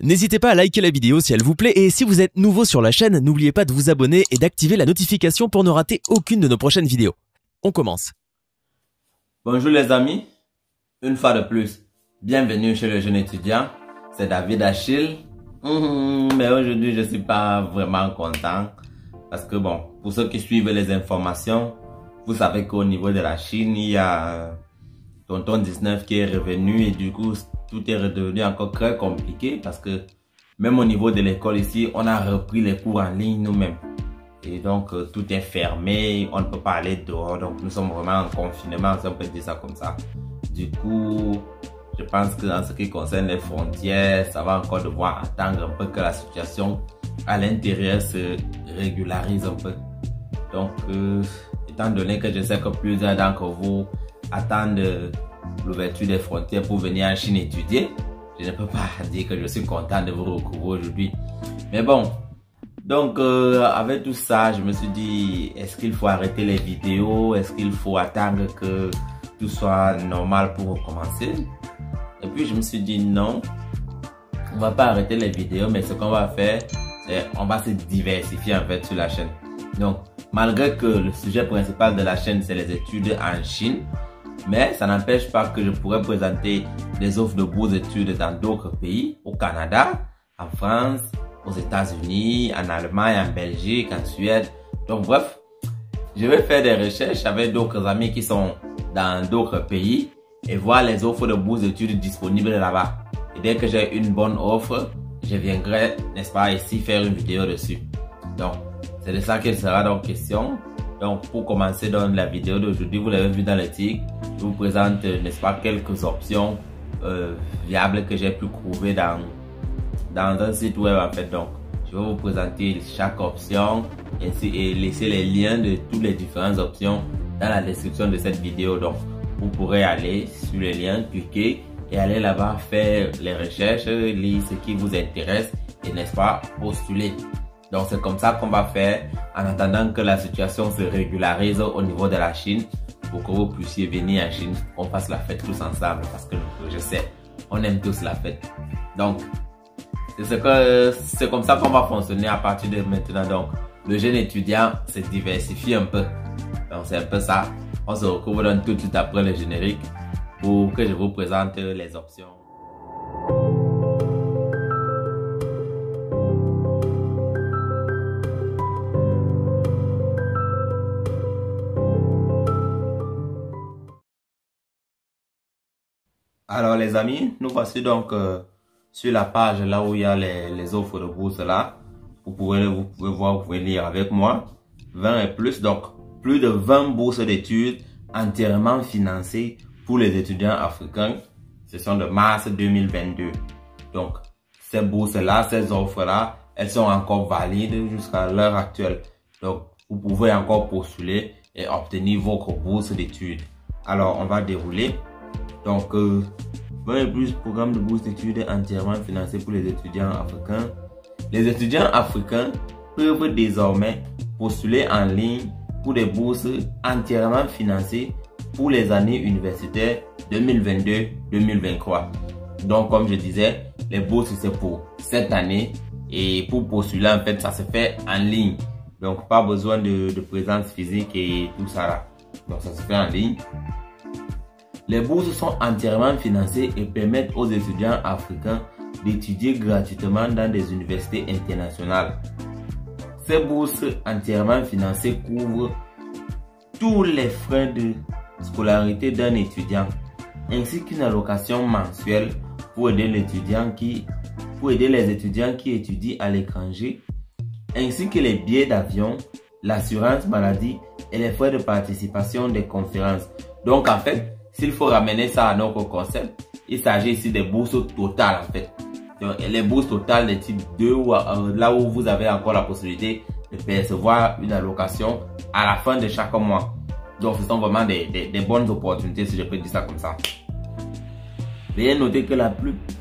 N'hésitez pas à liker la vidéo si elle vous plaît et si vous êtes nouveau sur la chaîne, n'oubliez pas de vous abonner et d'activer la notification pour ne rater aucune de nos prochaines vidéos. On commence. Bonjour les amis, une fois de plus, bienvenue chez le jeune étudiant, c'est David Achille. Mais aujourd'hui je suis pas vraiment content parce que bon, pour ceux qui suivent les informations, vous savez qu'au niveau de la Chine, il y a Tonton 19 qui est revenu et du coup tout est redevenu encore très compliqué parce que même au niveau de l'école ici, on a repris les cours en ligne nous-mêmes. Et donc tout est fermé, on ne peut pas aller dehors, donc nous sommes vraiment en confinement, si on peut dire ça comme ça. Du coup, je pense que en ce qui concerne les frontières, ça va encore devoir attendre un peu que la situation à l'intérieur se régularise un peu. Donc, étant donné que je sais que plusieurs d'entre vous attendent l'ouverture des frontières pour venir en Chine étudier, je ne peux pas dire que je suis content de vous recouvrir aujourd'hui. Mais bon, donc avec tout ça, je me suis dit, est-ce qu'il faut arrêter les vidéos? Est-ce qu'il faut attendre que tout soit normal pour recommencer? Et puis je me suis dit non, on va pas arrêter les vidéos, mais ce qu'on va faire, c'est on va se diversifier en fait sur la chaîne. Donc malgré que le sujet principal de la chaîne c'est les études en Chine, mais ça n'empêche pas que je pourrais présenter des offres de bourses d'études dans d'autres pays, au Canada, en France, aux États-Unis, en Allemagne, en Belgique, en Suède. Donc bref, je vais faire des recherches avec d'autres amis qui sont dans d'autres pays et voir les offres de bourses d'études disponibles là-bas. Et dès que j'ai une bonne offre, je viendrai, n'est-ce pas, ici faire une vidéo dessus. Donc, c'est de ça qu'il sera donc question. Donc, pour commencer dans la vidéo d'aujourd'hui, vous l'avez vu dans le titre, je vous présente, n'est-ce pas, quelques options viables que j'ai pu trouver dans un site web en fait. Donc, je vais vous présenter chaque option et laisser les liens de toutes les différentes options dans la description de cette vidéo. Donc, vous pourrez aller sur les liens, cliquer et aller là-bas faire les recherches, lire ce qui vous intéresse et n'est-ce pas, postuler. Donc, c'est comme ça qu'on va faire en attendant que la situation se régularise au niveau de la Chine pour que vous puissiez venir en Chine, on fasse la fête tous ensemble parce que je sais, on aime tous la fête. Donc, c'est comme ça qu'on va fonctionner à partir de maintenant. Donc, le jeune étudiant se diversifie un peu. Donc, c'est un peu ça. On se retrouve donc tout de suite après le générique pour que je vous présente les options. Alors les amis, nous voici donc sur la page là où il y a les offres de bourse là. Vous pouvez voir, vous pouvez lire avec moi. 20 et plus, donc plus de 20 bourses d'études entièrement financées pour les étudiants africains. Ce sont de mars 2022. Donc ces bourses là, ces offres là, elles sont encore valides jusqu'à l'heure actuelle. Donc vous pouvez encore postuler et obtenir votre bourse d'études. Alors on va dérouler. Donc, 20 et plus programme de bourse d'études entièrement financé pour les étudiants africains. Les étudiants africains peuvent désormais postuler en ligne pour des bourses entièrement financées pour les années universitaires 2022-2023. Donc, comme je disais, les bourses c'est pour cette année et pour postuler en fait, ça se fait en ligne. Donc, pas besoin de présence physique et tout ça là. Donc, ça se fait en ligne. Les bourses sont entièrement financées et permettent aux étudiants africains d'étudier gratuitement dans des universités internationales. Ces bourses entièrement financées couvrent tous les frais de scolarité d'un étudiant, ainsi qu'une allocation mensuelle pour aider les étudiants qui étudient à l'étranger, ainsi que les billets d'avion, l'assurance maladie et les frais de participation des conférences. Donc en fait, s'il faut ramener ça à notre concept, il s'agit ici des bourses totales en fait. Donc, les bourses totales de type 2, là où vous avez encore la possibilité de percevoir une allocation à la fin de chaque mois. Donc ce sont vraiment des bonnes opportunités si je peux dire ça comme ça. Veuillez noter que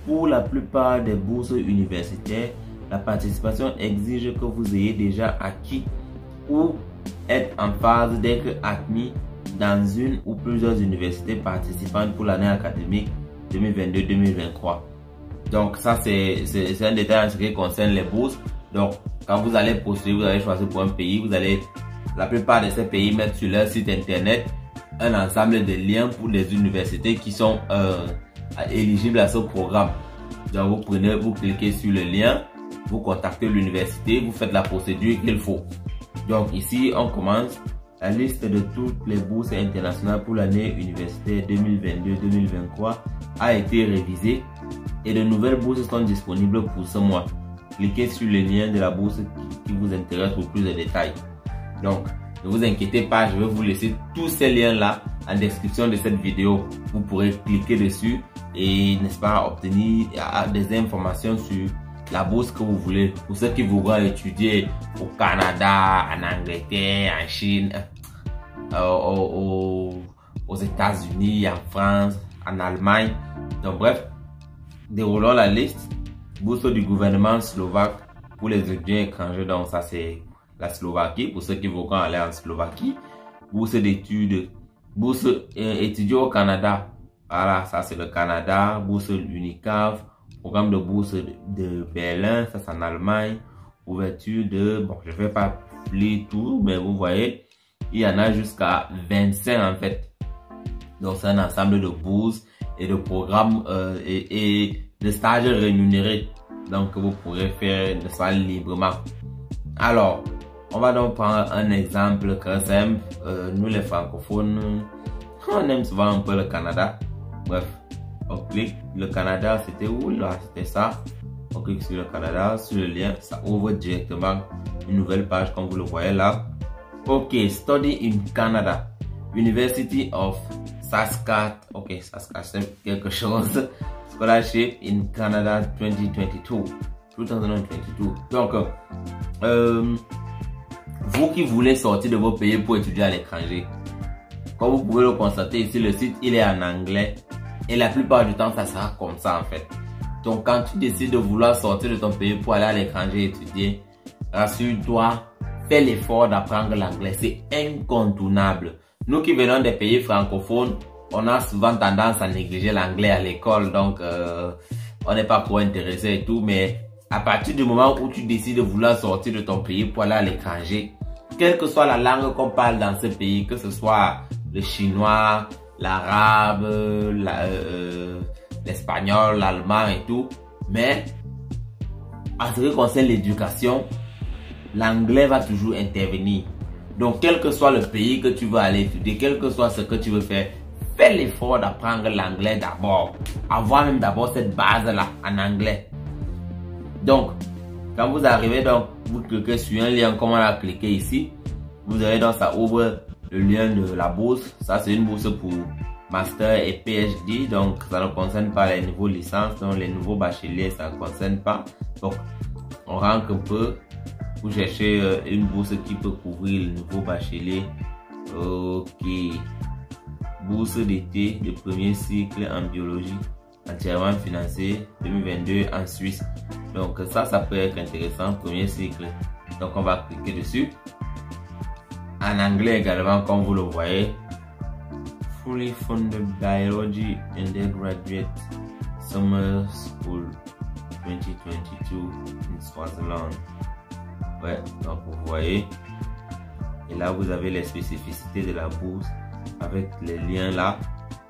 pour la plupart des bourses universitaires, la participation exige que vous ayez déjà acquis ou êtes en phase d'être admis dans une ou plusieurs universités participantes pour l'année académique 2022-2023. Donc ça c'est un détail en ce qui concerne les bourses. Donc quand vous allez postuler, vous allez choisir pour un pays, vous allez, la plupart de ces pays mettent sur leur site internet un ensemble de liens pour les universités qui sont éligibles à ce programme. Donc vous cliquez sur le lien, vous contactez l'université, vous faites la procédure qu'il faut. Donc ici on commence. La liste de toutes les bourses internationales pour l'année universitaire 2022-2023 a été révisée et de nouvelles bourses sont disponibles pour ce mois. Cliquez sur le lien de la bourse qui vous intéresse pour plus de détails. Donc, ne vous inquiétez pas, je vais vous laisser tous ces liens-là en description de cette vidéo. Vous pourrez cliquer dessus et, n'est-ce pas, obtenir des informations sur la bourse que vous voulez. Pour ceux qui voudront étudier au Canada, en Angleterre, en Chine, aux États-Unis, en France, en Allemagne. Donc bref, déroulons la liste. Bourse du gouvernement slovaque pour les étudiants étrangers. Donc ça c'est la Slovaquie, pour ceux qui voudront aller en Slovaquie. Bourse d'études, bourse étudiant au Canada. Voilà, ça c'est le Canada. Bourse UNICAF. Programme de bourse de Berlin, ça c'est en Allemagne. Ouverture de, bon, je ne vais pas lire tout, mais vous voyez, il y en a jusqu'à 25 en fait. Donc c'est un ensemble de bourses et de programmes et de stages rémunérés. Donc que vous pourrez faire de ça librement. Alors, on va donc prendre un exemple très simple. Nous les francophones, on aime souvent un peu le Canada. Bref. On clique, le Canada, c'était où là? C'était ça. On clique sur le Canada, sur le lien, ça ouvre directement une nouvelle page comme vous le voyez là. Ok, Study in Canada, University of Saskatchewan. Ok, Saskatchewan, quelque chose. Scholarship in Canada 2022. Donc, vous qui voulez sortir de vos pays pour étudier à l'étranger, comme vous pouvez le constater ici, le site il est en anglais. Et la plupart du temps, ça sera comme ça en fait. Donc quand tu décides de vouloir sortir de ton pays pour aller à l'étranger étudier, rassure-toi, fais l'effort d'apprendre l'anglais. C'est incontournable. Nous qui venons des pays francophones, on a souvent tendance à négliger l'anglais à l'école. Donc on n'est pas trop intéressé et tout. Mais à partir du moment où tu décides de vouloir sortir de ton pays pour aller à l'étranger, quelle que soit la langue qu'on parle dans ce pays, que ce soit le chinois, l'arabe, l'espagnol, l'allemand et tout. Mais en ce qui concerne l'éducation, l'anglais va toujours intervenir. Donc quel que soit le pays que tu veux aller étudier, quel que soit ce que tu veux faire, fais l'effort d'apprendre l'anglais d'abord. Avoir même d'abord cette base-là en anglais. Donc, quand vous arrivez, donc vous cliquez sur un lien comme on a cliqué ici. Vous allez donc ça ouvre le lien de la bourse. Ça c'est une bourse pour master et PhD, donc ça ne concerne pas les niveaux licences, donc les nouveaux bacheliers ça ne concerne pas. Donc on rentre un peu pour chercher une bourse qui peut couvrir le nouveau bachelier. Ok, bourse d'été de premier cycle en biologie entièrement financée 2022 en Suisse. Donc ça peut être intéressant, premier cycle. Donc on va cliquer dessus. En anglais également, comme vous le voyez, Fully Funded Biology Undergraduate Summer School 2022 in Swaziland. Ouais, donc vous voyez. Et là, vous avez les spécificités de la bourse avec les liens là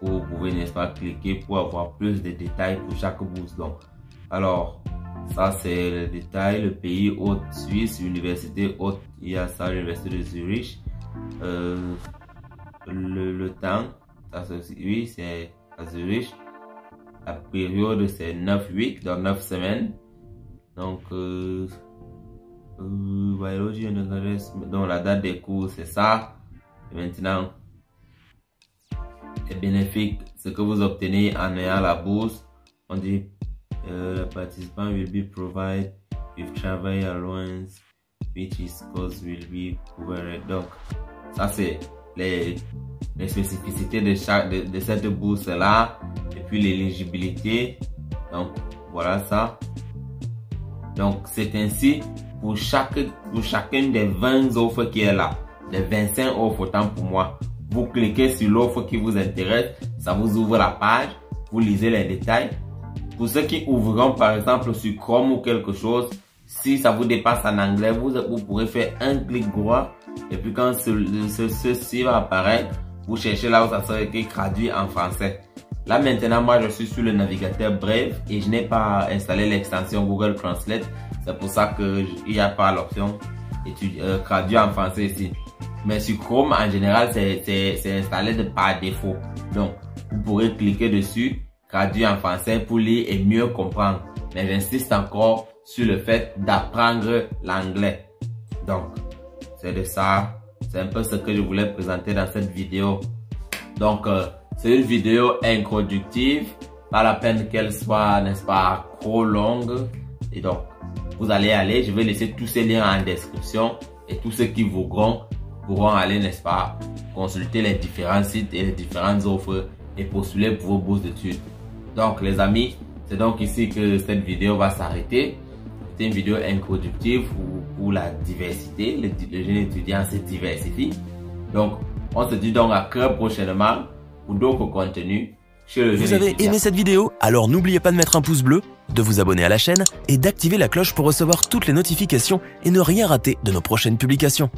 où vous pouvez, n'est-ce pas, cliquer pour avoir plus de détails pour chaque bourse. Donc, alors, ça c'est le détail, le pays haute Suisse, université haute, il y a ça, l'université de Zurich. Le temps, ça aussi, oui, c'est à Zurich. La période c'est 9-8, dans 9 semaines. Donc, biologie, donc la date des cours c'est ça. Et maintenant, les bénéfices, ce que vous obtenez en ayant la bourse, on dit le participant will be provided with travel allowance which is cost will be covered. Donc ça c'est les spécificités de cette bourse là, et puis l'éligibilité. Donc voilà ça. Donc c'est ainsi pour chacune des 20 offres qui est là, les 25 offres autant pour moi. Vous cliquez sur l'offre qui vous intéresse, ça vous ouvre la page, vous lisez les détails. Pour ceux qui ouvriront par exemple sur Chrome ou quelque chose, si ça vous dépasse en anglais, vous pourrez faire un clic droit et puis quand ceci va apparaître, vous cherchez là où ça sera écrit traduit en français. Là maintenant, moi je suis sur le navigateur Brave et je n'ai pas installé l'extension Google Translate. C'est pour ça qu'il n'y a pas l'option traduit en français ici. Mais sur Chrome, en général, c'est installé par défaut. Donc, vous pourrez cliquer dessus, traduire en français pour lire et mieux comprendre. Mais j'insiste encore sur le fait d'apprendre l'anglais. Donc, c'est de ça. C'est un peu ce que je voulais présenter dans cette vidéo. Donc, c'est une vidéo introductive. Pas la peine qu'elle soit, n'est-ce pas, trop longue. Et donc, vous allez aller. Je vais laisser tous ces liens en description. Et tous ceux qui voudront pourront aller, n'est-ce pas, consulter les différents sites et les différentes offres et postuler pour vos bourses d'études. Donc, les amis, c'est donc ici que cette vidéo va s'arrêter. C'est une vidéo introductive pour la diversité. Le jeune étudiant se diversifie. Donc, on se dit donc à très prochainement pour d'autres contenus chez le jeune étudiant. Vous avez aimé cette vidéo? Alors n'oubliez pas de mettre un pouce bleu, de vous abonner à la chaîne et d'activer la cloche pour recevoir toutes les notifications et ne rien rater de nos prochaines publications.